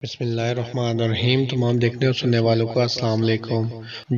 بسم اللہ الرحمن الرحیم۔ تمام دیکھنے اور سننے والوں کو السلام علیکم۔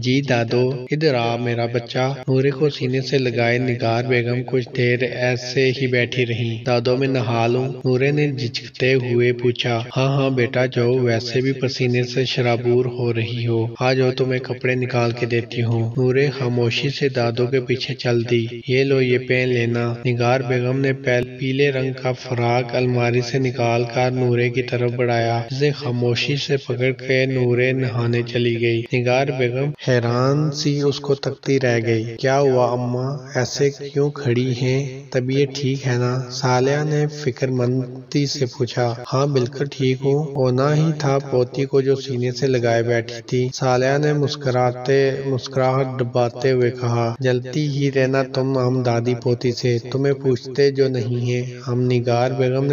جی دادو ادھر آ میرا بچہ۔ نورے کو سینے سے لگائے نگار بیگم کچھ دیر ایسے ہی بیٹھی رہی۔ دادو میں نہا لوں؟ نورے نے جھجکتے ہوئے پوچھا۔ ہاں ہاں بیٹا جاؤ، ویسے بھی پسینے سے شرابور ہو رہی ہو، آ جاؤ تمہیں کپڑے نکال کے دیتی ہوں۔ نورے خاموشی سے دادو کے پیچھے چل دی۔ یہ لو یہ پہن لینا۔ نگار بیگم نے پیلے رنگ کا فراق الماری سے نکال کر نورے کی طرف بڑھایا، جسے خاموشی سے پکڑ کے نورے نہانے چلی گئی۔ نگار بیگم حیران سی اس کو تکتی رہ گئی۔ کیا ہوا اماں، ایسے کیوں کھڑی ہیں؟ طبیعت ٹھیک ہے نا؟ صالحہ نے فکر مندی سے پوچھا۔ ہاں بالکل ٹھیک ہوں، ہونا ہی تھا پوتی کو جو سینے سے لگائے بیٹھی تھی۔ صالحہ نے مسکراہٹ دباتے ہوئے کہا۔ جلتی ہی رہنا تم ہم دادی پوتی سے، تمہیں پوچھتے جو نہیں ہیں ہم۔ نگار بیگم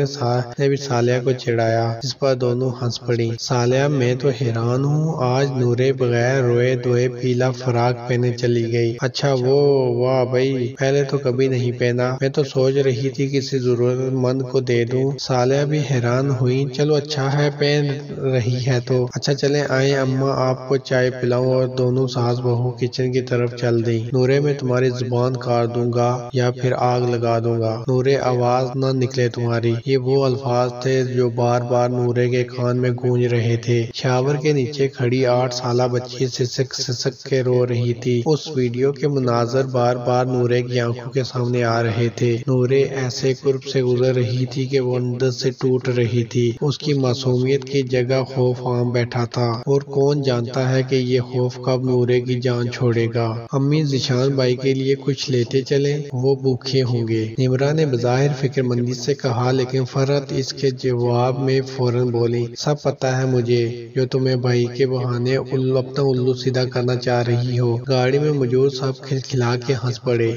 نے بھی صالحہ کو چڑھایا، جس پر دونوں ہنس پڑی۔ صالحہ میں تو حیران ہوں، آج نورے بغیر روئے دھوئے پیلا فراق پہنے چلی گئی۔ اچھا وہ، واہ بھئی، پہلے تو کبھی نہیں پہنا، میں تو سوچ رہی تھی کسی ضرورت مند کو دے دوں۔ صالحہ بھی حیران ہوئی۔ چلو اچھا ہے پہن رہی ہے تو۔ اچھا چلیں آئیں اماں آپ کو چائے پلاؤں، اور دونوں ساس بہو کچن کی طرف چل دی۔ نورے میں تمہاری زبان کاٹ دوں گا یا پھر آگ لگا دوں گا۔ نورے آواز نہ نکلے تمہاری۔ یہ وہ الفاظ تھے جو بار بار نورے کے کان میں گونج رہے تھے۔ شاور کے نیچے کھڑی 8 سالہ بچی سسک سسک کے رو رہی تھی۔ اس ویڈیو کے مناظر بار بار نورے کی آنکھوں کے سامنے آ رہے تھے۔ نورے ایسے قرب سے گزر رہی تھی کہ وہ اندر سے ٹوٹ رہی تھی۔ اس کی معصومیت کی جگہ خوف عام بیٹھا تھا، اور کون جانتا ہے کہ یہ خوف کب نورے کی جان چھوڑے گا۔ امی ذیشان بھائی کے لیے کچھ لیتے چلیں، وہ بھوکے ہوں گے، نمرا نے بظاہر فکر مندی سے کہا، لیکن فرحت اس کے جواب میں فوراً بولی۔ سب پتہ ہے مجھے، جو تمہیں بھائی کے بہانے اپنا الو سیدھا کرنا چاہ رہی ہو۔ گاڑی میں موجود سب کھلکھلا کے ہنس پڑے۔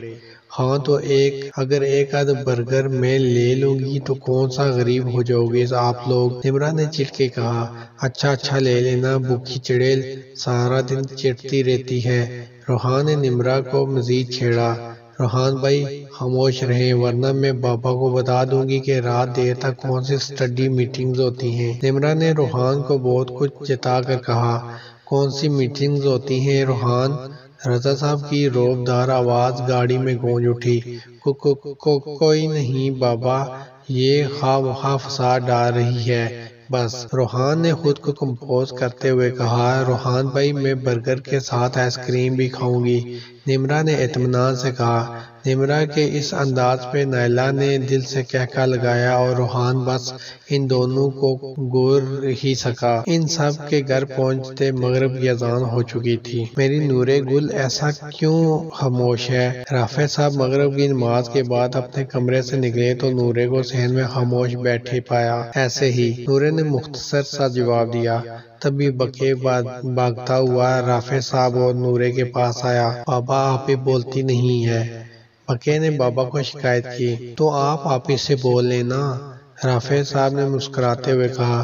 ہاں تو اگر ایک آدھ برگر میں لے لوں گی تو کون سا غریب ہو جاؤ گے آپ لوگ، نمرا نے چڑ کے کہا۔ اچھا لے لینا، بھوکی چڑیل سارا دن چڑتی رہتی ہے۔ روحان نے نمرا کو مزید چھیڑا۔ روحان بھائی خاموش رہیں، ورنہ میں بابا کو بتا دوں گی کہ رات دیر تک کون سی اسٹڈی میٹنگز ہوتی ہیں۔ نمرا نے روحان کو بہت کچھ جتا کر کہا۔ کون سی میٹنگز ہوتی ہیں روحان؟ رضا صاحب کی روبدار آواز گاڑی میں گونج اٹھی۔ کوئی نہیں بابا، یہ خواہ فساد ڈال رہی ہے بس، روحان نے خود کو کمپوز کرتے ہوئے کہا۔ روحان بھائی میں برگر کے ساتھ آئس کریم بھی کھاؤں گی، نمرا نے اطمینان سے کہا۔ نمرا کے اس انداز پہ نائلہ نے دل سے کہکا لگایا، اور روحان بس ان دونوں کو گور ہی سکا۔ ان سب کے گھر پہنچتے مغرب کی اذان ہو چکی تھی۔ میری نورے گل ایسا کیوں خاموش ہے؟ رافع صاحب مغرب کی نماز کے بعد اپنے کمرے سے نکلے تو نورے کو صحن میں خاموش بیٹھے پایا۔ ایسے ہی، نورے نے مختصر سا جواب دیا۔ تبھی بکے بھاگتا ہوا رافع صاحب اور نورے کے پاس آیا۔ بابا آپ ہی بولتی نہیں ہے، بکے نے بابا کو شکایت کی۔ تو آپ ہی سے بول لینا، رافع صاحب نے مسکراتے ہوئے کہا۔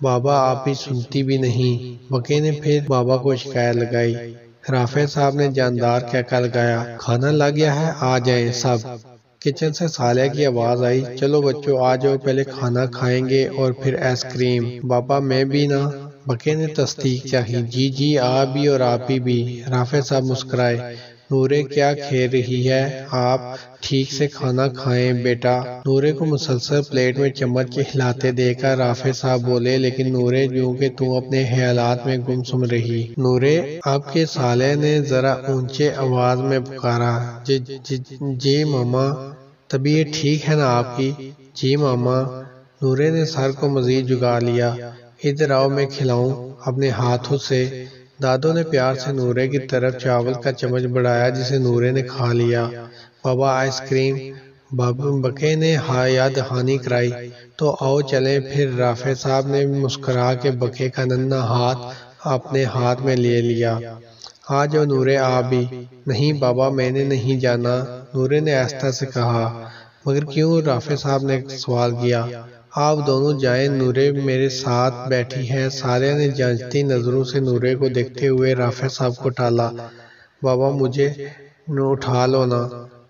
بابا آپ ہی سنتی بھی نہیں، بکے نے پھر بابا کو شکایت لگائی۔ رافع صاحب نے جاندار کہکا لگایا۔ کھانا لگ گیا ہے، آ جائیں سب۔ کچن سے صالحہ کی آواز آئی۔ چلو بچوں آ جاؤ، پہلے کھانا کھائیں گے اور پھر آئس کریم۔ بابا میں بھی نا؟ بکے نے تصدیق چاہی۔ جی آپ بھی اور آپ ہی بھی، رافع صاحب مسکرائے۔ نورے کیا کھیر رہی ہے؟ آپ ٹھیک سے کھانا کھائیں بیٹا۔ نورے کو مسلسل پلیٹ میں چمچ ہلاتے دیکھ کر رافع صاحب بولے، لیکن نورے جوں کہ تم اپنے خیالات میں گم رہی۔ نورے آپ کے صالح نے ذرا اونچے آواز میں پکارا۔ جی ماما، طبیعت ٹھیک ہے نا آپ کی؟ جی ماما۔ نورے نے سر کو مزید جھکا لیا۔ ادھر آؤ میں کھلاؤں اپنے ہاتھوں سے۔ دادو نے پیار سے نورے کی طرف چاول کا چمچ بڑھایا، جسے نورے نے کھا لیا۔ بابا آئس کریم، بکے نے یاد دہانی کرائی۔ تو آؤ چلیں پھر، رافع صاحب نے مسکرا کے بکے کا ننھا ہاتھ اپنے ہاتھ میں لے لیا۔ آ جاؤ نورے آپ بھی۔ نہیں بابا میں نے نہیں جانا، نورے نے آہستہ سے کہا۔ مگر کیوں؟ رافع صاحب نے سوال کیا۔ آپ دونوں جائیں، نورے میرے ساتھ بیٹھی ہے۔ صالحہ نے جانچتی نظروں سے نورے کو دیکھتے ہوئے رافع صاحب کو ٹالا۔ بابا مجھے اٹھا لو نا،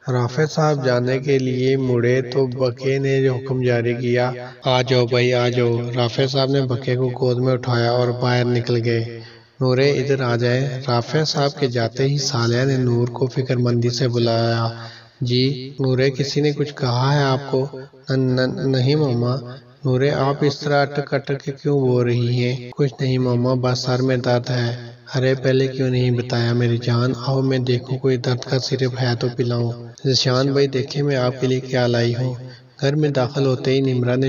رافع صاحب جانے کے لیے مڑے تو بکے نے جو حکم جاری کیا، آ جاؤ بھائی آ جاؤ۔ رافع صاحب نے بکے کو گود میں اٹھایا اور باہر نکل گئے۔ نورے ادھر آ جائے۔ رافع صاحب کے جاتے ہی صالحہ نے نور کو فکر مندی سے بلایا۔ جی نورے، کسی نے کچھ کہا ہے آپ کو؟ نہیں ماما۔ نورے، آپ اس طرح اٹک اٹک کے کیوں بول رہی ہیں؟ کچھ نہیں ماما، بس سر میں درد ہے۔ ارے پہلے کیوں نہیں بتایا میری جان؟ آؤ میں دیکھوں کوئی درد کا صرف ہے تو پلاؤں۔ ذیشان بھائی دیکھیں میں آپ کے لیے کیا لائی ہوں۔ گھر میں داخل ہوتے ہی نمرہ نے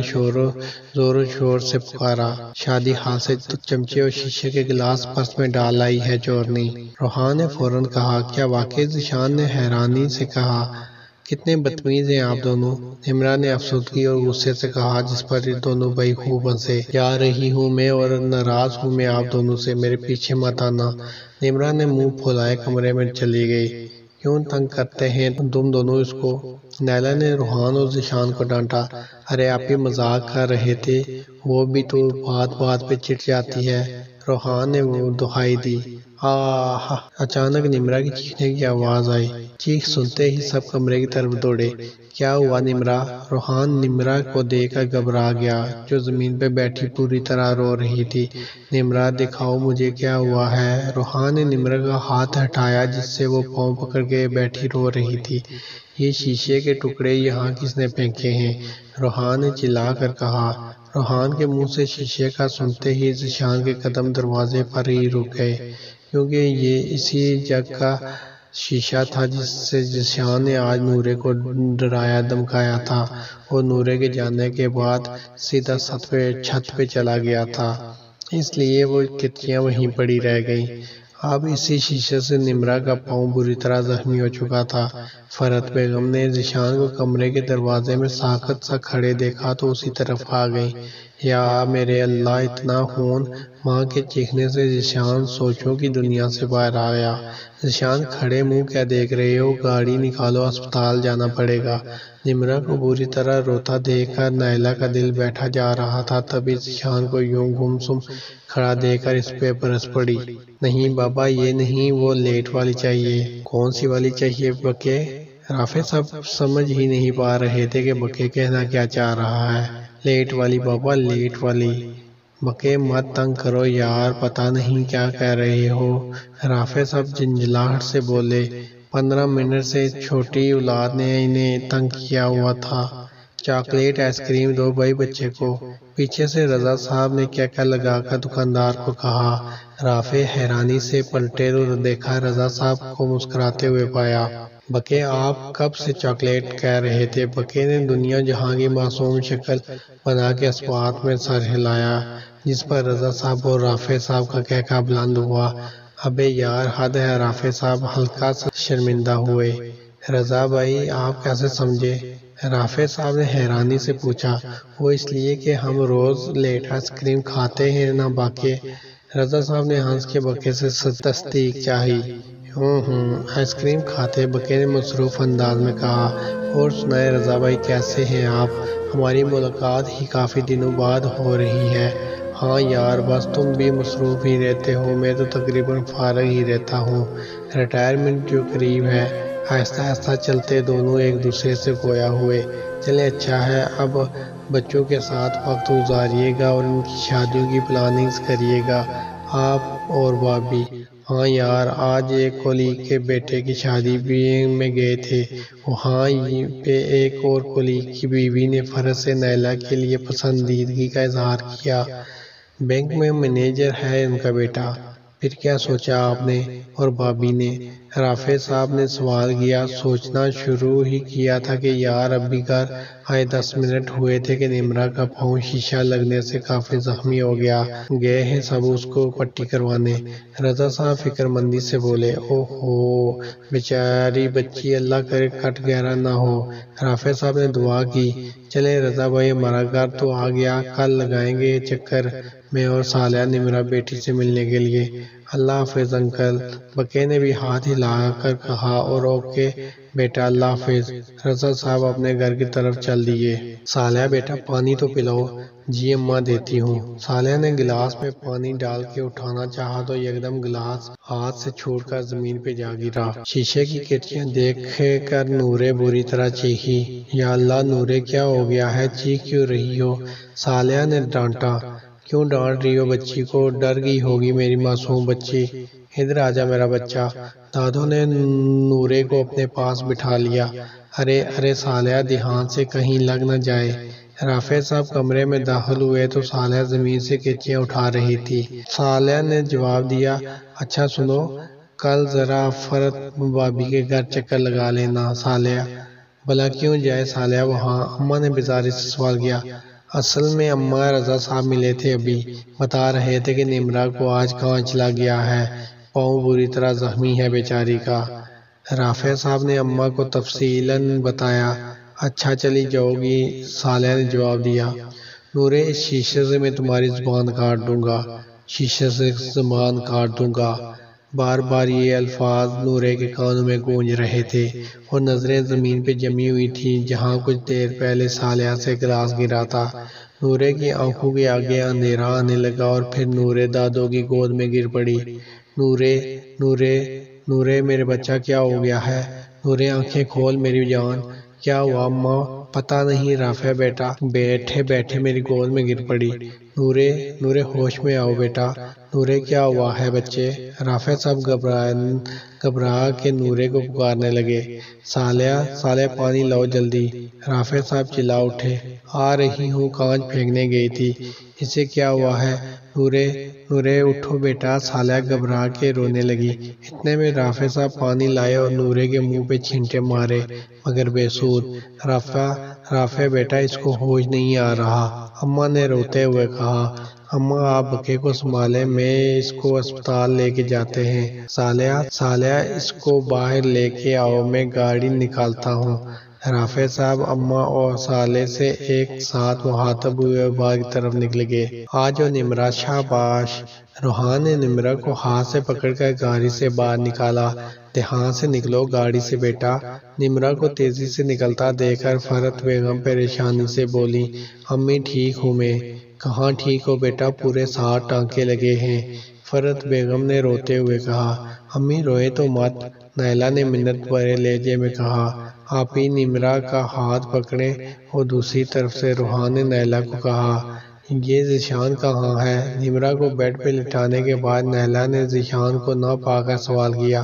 زور و شور سے پکارا۔ شادی ہال سے چمچے اور شیشے کے گلاس پرس میں ڈال آئی ہے چورنی۔ روحان نے فوراً کہا، کیا واقعی؟ ذیشان نے حیرانی سے کہا، کتنے بدتمیز ہیں آپ دونوں۔ نمرہ نے افسردگی اور غصے سے کہا، جس پر یہ دونوں بھائی خوب ہنسے۔ جا رہی ہوں میں اور ناراض ہوں میں آپ دونوں سے، میرے پیچھے مت آنا۔ نمرہ نے منہ پھولائے کمرے میں چلی گئی۔ کیوں تنگ کرتے ہیں تم دونوں اس کو؟ نیلا نے روحان اور ذیشان کو ڈانٹا۔ ارے آپ ہی مذاق کر رہے تھے، وہ بھی تو بات بات پہ چڑ جاتی ہے۔ روحان نے دہائی دی۔ آہ! اچانک نمرہ کی چیخنے کی آواز آئی۔ چیخ سنتے ہی سب کمرے کی طرف دوڑے۔ کیا ہوا نمرہ؟ روحان نمرہ کو دیکھ کر گھبرا گیا، جو زمین پہ بیٹھی پوری طرح رو رہی تھی۔ نمرہ دکھاؤ مجھے کیا ہوا ہے۔ روحان نے نمرہ کا ہاتھ ہٹایا جس سے وہ پاؤں پکڑ کے بیٹھی رو رہی تھی۔ یہ شیشے کے ٹکڑے یہاں کس نے پھینکے ہیں؟ روحان نے چلا کر کہا۔ روحان کے منہ سے شیشے کا سنتے ہی ذیشان کے قدم دروازے پر ہی رک گئے، کیونکہ یہ اسی جگ کا شیشہ تھا جس سے ذیشان نے آج نورے کو ڈرایا دھمکایا تھا، اور نورے کے جانے کے بعد سیدھا چھت پہ چلا گیا تھا، اس لیے وہ کرچیاں وہیں پڑی رہ گئیں۔ اب اسی شیشے سے نمرہ کا پاؤں بری طرح زخمی ہو چکا تھا۔ فرحت بیگم نے ذیشان کو کمرے کے دروازے میں ساخت سا کھڑے دیکھا تو اسی طرف آ گئی۔ یا میرے اللہ، اتنا خون! ماں کے چیخنے سے ذیشان سوچوں کی دنیا سے باہر آ گیا۔ ذیشان، کھڑے منہ کیا دیکھ رہے ہو؟ گاڑی نکالو، اسپتال جانا پڑے گا۔ نمرہ کو بری طرح روتا دیکھ کر نیلا کا دل بیٹھا جا رہا تھا، تبھی ذیشان کو یوں گمسم کھڑا دیکھ کر اس پہ برس پڑی۔ نہیں بابا، یہ نہیں، وہ لیٹ والی چاہیے۔ کون سی والی چاہیے بکے؟ رافع صاحب سمجھ ہی نہیں پا رہے تھے کہ بکے کہنا کیا چاہ رہا ہے۔ لیٹ والی بابا، لیٹ والی۔ بکے مت تنگ کرو یار، پتہ نہیں کیا کہہ رہے ہو۔ رافع صاحب جھنجھلاہٹ سے بولے۔ 15 منٹ سے اس چھوٹی اولاد نے انہیں تنگ کیا ہوا تھا۔ چاکلیٹ آئس کریم دو بھائی بچے کو۔ پیچھے سے رضا صاحب نے کہکہ لگا کر دکاندار کو کہا۔ رافع حیرانی سے پلٹے تو دیکھا رضا صاحب کو مسکراتے ہوئے پایا۔ بکے آپ کب سے چاکلیٹ کہہ رہے تھے؟ بکے نے دنیا جہاں کی معصوم شکل بنا کے اسپات میں سر ہلایا، جس پر رضا صاحب اور رافع صاحب کا کہکہ بلند ہوا۔ ابے یار حد ہے، رافع صاحب ہلکا سا شرمندہ ہوئے۔ رضا بھائی آپ کیسے سمجھے؟ رافع صاحب نے حیرانی سے پوچھا۔ وہ اس لیے کہ ہم روز لیٹ آئس کریم کھاتے ہیں نا باکے۔ رضا صاحب نے ہنس کے بکے سے تصدیق چاہی۔ آئس کریم کھاتے، بکے نے مصروف انداز میں کہا۔ اور سنائے رضا بھائی، کیسے ہیں آپ؟ ہماری ملاقات ہی کافی دنوں بعد ہو رہی ہے۔ ہاں یار، بس تم بھی مصروف ہی رہتے ہو، میں تو تقریباً فارغ ہی رہتا ہوں، ریٹائرمنٹ جو قریب ہے۔ آہستہ آہستہ چلتے دونوں ایک دوسرے سے گویا ہوئے۔ چلے اچھا ہے، اب بچوں کے ساتھ وقت گزاریے گا اور ان کی شادیوں کی پلاننگز کریے گا، آپ اور بھابھی۔ ہاں یار، آج ایک کولیگ کے بیٹے کی شادی میں گئے تھے، وہاں پہ ایک اور کولیگ کی بیوی نے فرض سے نیلا کے لیے پسندیدگی کا اظہار کیا۔ بینک میں مینیجر ہے ان کا بیٹا۔ پھر کیا سوچا آپ نے اور بھابھی نے؟ رافع صاحب نے سوال کیا۔ سوچنا شروع ہی کیا تھا کہ یار ابھی گھر آئے 10 منٹ ہوئے تھے کہ نمرہ کا پاؤں شیشہ لگنے سے کافی زخمی ہو گیا، گئے ہیں سب اس کو پٹی کروانے۔ رضا صاحب فکر مندی سے بولے۔ اوہو بیچاری بچی، اللہ کرے کٹ گہرا نہ ہو۔ رافع صاحب نے دعا کی۔ چلے رضا بھائی، ہمارا گھر تو آ گیا، کل لگائیں گے چکر، میں اور صالحہ نمرہ بیٹی سے ملنے کے لیے۔ اللہ حافظ انکل، بکے نے بھی ہاتھ ہلا کر کہا۔ اور اوکے بیٹا، اللہ حافظ۔ رضا صاحب اپنے گھر کی طرف چل دیے۔ صالحہ بیٹا پانی تو پلاؤ۔ جی اماں دیتی ہوں۔ صالحہ نے گلاس میں پانی ڈال کے اٹھانا چاہا تو یکدم گلاس ہاتھ سے چھوٹ کر زمین پہ جا گرا۔ شیشے کی کرچیاں دیکھ کر نورے بری طرح چیخی۔ یا اللہ نورے کیا ہو گیا ہے، چیخ کیوں رہی ہو؟ صالحہ نے ڈانٹا۔ کیوں ڈانٹ رہی ہو بچی کو، ڈر گئی ہوگی میری معصوم بچی۔ ادھر آجا میرا بچہ۔ دادو نے نورے کو اپنے پاس بٹھا لیا۔ ارے صالحہ دھیان سے کہیں لگ نہ جائے۔ رافع صاحب کمرے میں داخل ہوئے تو صالحہ زمین سے کرچیاں اٹھا رہی تھی۔ صالحہ نے جواب دیا، اچھا سنو، کل ذرا فرت بھابی کے گھر چکر لگا لینا۔ صالحہ، بھلا کیوں جائے صالحہ وہاں؟ اماں نے بیزاری سے سوال کیا۔ اصل میں اماں رضا صاحب ملے تھے ابھی، بتا رہے تھے کہ نمرہ کو آج کہاں چلا گیا ہے، پاؤں بری طرح زخمی ہے بیچاری کا۔ رافع صاحب نے اماں کو تفصیلاً بتایا۔ اچھا چلی جاؤ گی؟ صالحہ نے جواب دیا۔ نورے اس شیشے سے میں تمہاری زبان کاٹ دوں گا، شیشے سے زبان کاٹ دوں گا۔ بار بار یہ الفاظ نورے کے کانوں میں گونج رہے تھے اور نظریں زمین پہ جمی ہوئی تھیں جہاں کچھ دیر پہلے صالحہ سے گلاس گرا تھا۔ نورے کی آنکھوں کے آگے اندھیرا آنے لگا اور پھر نورے دادو کی گود میں گر پڑی۔ نورے نورے نورے میرے بچہ کیا ہو گیا ہے؟ نورے آنکھیں کھول میری جان۔ کیا ہوا اماں؟ پتہ نہیں رافع بیٹا بیٹھے بیٹھے میری گود میں گر پڑی۔ نورے ہوش میں آؤ بیٹا۔ نورے کیا ہوا ہے بچے؟ رافع صاحب گھبرا کے نورے کو پکارنے لگے۔ صالحہ پانی لاؤ جلدی۔ رافع صاحب چلا اٹھے۔ آ رہی ہوں، کانچ پھینکنے گئی تھی۔ اسے کیا ہوا ہے؟ نورے اٹھو بیٹا۔ صالحہ گھبرا کے رونے لگی۔ اتنے میں رافع صاحب پانی لائے اور نورے کے منہ پہ چھینٹے مارے مگر بے سود۔ رافع بیٹا اس کو ہوش نہیں آ رہا، اماں نے روتے ہوئے کہا۔ اماں آپ بکے کو سنبھالیں، میں اس کو اسپتال لے کے جاتے ہیں۔ صالحہ اس کو باہر لے کے آؤ، میں گاڑی نکالتا ہوں۔ رافع صاحب اماں اور صالحہ سے ایک ساتھ مخاطب ہوئے باہر کی طرف نکل گئے۔ آجو نمرہ، شاباش۔ روحان نے نمرہ کو ہاتھ سے پکڑ کر گاڑی سے باہر نکالا۔ دھیان سے نکلو گاڑی سے بیٹا۔ نمرہ کو تیزی سے نکلتا دیکھ کر فرت بیگم پریشانی سے بولی، امی ٹھیک ہوں میں۔ کہاں ٹھیک ہو بیٹا، پورے 60 ٹانکے لگے ہیں۔ فرت بیگم نے روتے ہوئے کہا۔ امی روئے تو مت، نائلہ نے منت بھرے لہجے میں کہا۔ آپ ہی نمرہ کا ہاتھ پکڑیں۔ اور دوسری طرف سے روحان نے نائلہ کو کہا، یہ ذیشان کہاں ہے؟ نمرہ کو بیڈ پہ لٹانے کے بعد نائلہ نے ذیشان کو نہ پا کر سوال کیا،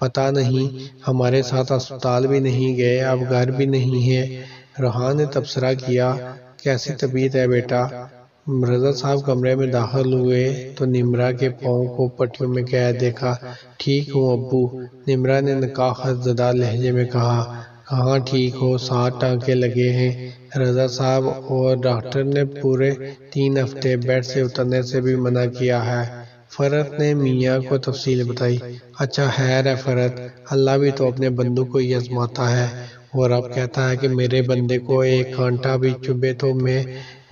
پتہ نہیں، ہمارے ساتھ اسپتال بھی نہیں گئے، اب گھر بھی نہیں ہے۔ روحان نے تبصرہ کیا، کیسی طبیعت ہے بیٹا؟ رضا صاحب کمرے میں داخل ہوئے تو نمرہ کے پاؤں کو پٹیوں میں قید دیکھا۔ ٹھیک ہوں ابو، نمرہ نے نکاحت زدہ لہجے میں کہا۔ کہاں ٹھیک ہو، 60 ٹانکے لگے ہیں۔ رضا صاحب اور ڈاکٹر نے پورے 3 ہفتے بیڈ سے اترنے سے بھی منع کیا ہے۔ فرت نے میاں کو تفصیل بتائی۔ اچھا خیر ہے فرت، اللہ بھی تو اپنے بندوں کو ہی آزماتا ہے، اور اب کہتا ہے کہ میرے بندے کو ایک کانٹا بھی چبھے تو میں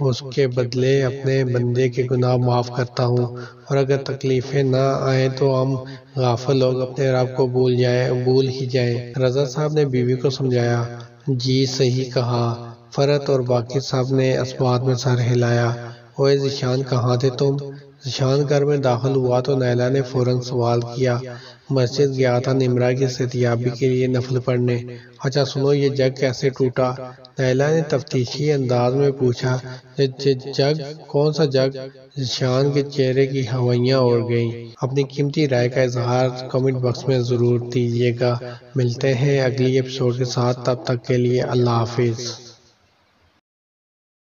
اس کے بدلے اپنے بندے کے گناہ معاف کرتا ہوں، اور اگر تکلیفیں نہ آئیں تو ہم غافل لوگ اپنے رب کو بھول ہی جائیں۔ رضا صاحب نے بیوی کو سمجھایا۔ جی صحیح کہا۔ فرت اور باقی سب نے اثبات میں سر ہلایا۔ اوے ذیشان کہاں تھے تم؟ ذیشان گھر میں داخل ہوا تو نائلہ نے فوراً سوال کیا۔ مسجد گیا تھا نمرہ کی صحتیابی کے لیے نفل پڑھنے۔ اچھا سنو، یہ جگ کیسے ٹوٹا؟ نائلہ نے تفتیشی انداز میں پوچھا۔ جگ؟ کون سا جگ؟ ذیشان کے چہرے کی ہوائیاں اڑ گئیں۔ اپنی قیمتی رائے کا اظہار کمنٹ باکس میں ضرور دیجیے گا۔ ملتے ہیں اگلی ایپیسوڈ کے ساتھ، تب تک کے لیے اللہ حافظ۔